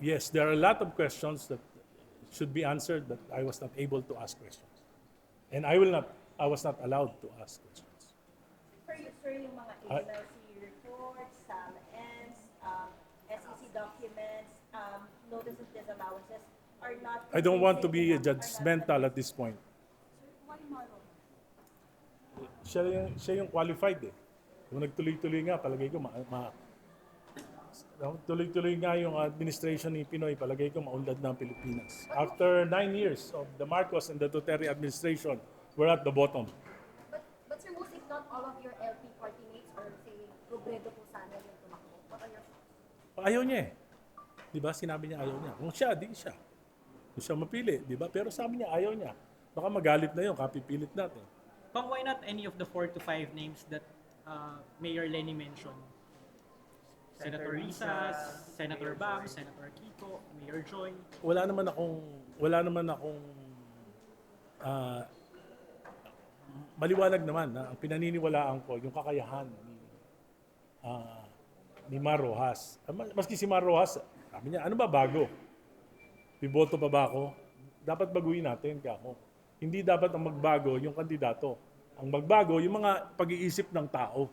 Yes, there are a lot of questions that should be answered, but I was not able to ask questions. And I was not allowed to ask questions. For you, sir, yung mga AMLC reports, SAM-Ns, SEC documents, notice of disallowances are not... I don't want to be convincing enough, judgmental at this point. Sir, why Maro? Siya yung qualified eh. Kung nagtuloy-tuloy nga, palagay ko tuloy-tuloy nga yung administration ni Pinoy, palagay ko maunlad na ang Pilipinas. After 9 years of the Marcos and the Duterte administration, we're at the bottom. But sir, most if not all of your LP party mates are saying Robredo po sana yung tumakbo. What are your thoughts? Ayaw niya eh. Di ba? Sinabi niya ayaw niya. Kung siya, di siya. Kung siya mapili, di ba? Pero sabi niya ayaw niya. Baka magalit na yun, kapipilit natin. But why not any of the 4 to 5 names that Mayor Lenny mentioned? Senator Risas, Senator Bam, Senator Kiko, Mayor Joy. Wala naman akong maliwanag naman na ang pinaniniwalaan ko yung kakayahan ni Mar Rojas. Maski si Mar Rojas, sabi niya, ano ba bago? Biboto pa ba ako? Dapat baguhin natin kako. Hindi dapat ang magbago yung kandidato. Ang magbago yung mga pag-iisip ng tao.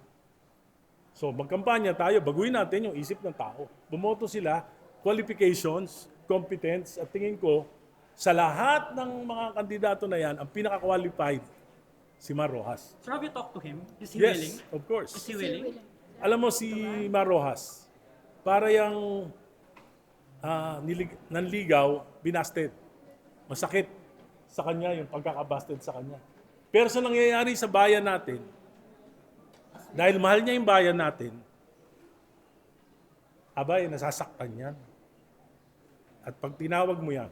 So magkampanya tayo, baguhin natin yung isip ng tao. Bumoto sila, qualifications, competence, at tingin ko, sa lahat ng mga kandidato na yan, ang pinaka-qualified, si Mar Rojas. So have you talked to him? Is he willing? Yes, of course. Is he willing? Alam mo si Mar Rojas, para yung nanligaw, binasted. Masakit sa kanya yung pagkakabasted sa kanya. Pero sa nangyayari sa bayan natin, dahil mahal niya yung bayan natin, abay, nasasaktan yan. At pag tinawag mo yan,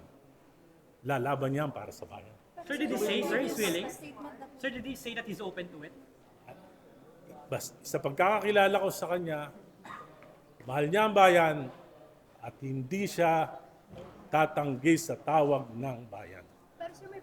lalaban yan para sa bayan. Sir, did he say, sir, he's willing? Sir, did he say that he's open to it? Sa pagkakakilala ko sa kanya, mahal niya ang bayan at hindi siya tatanggi sa tawag ng bayan. Pero sir, may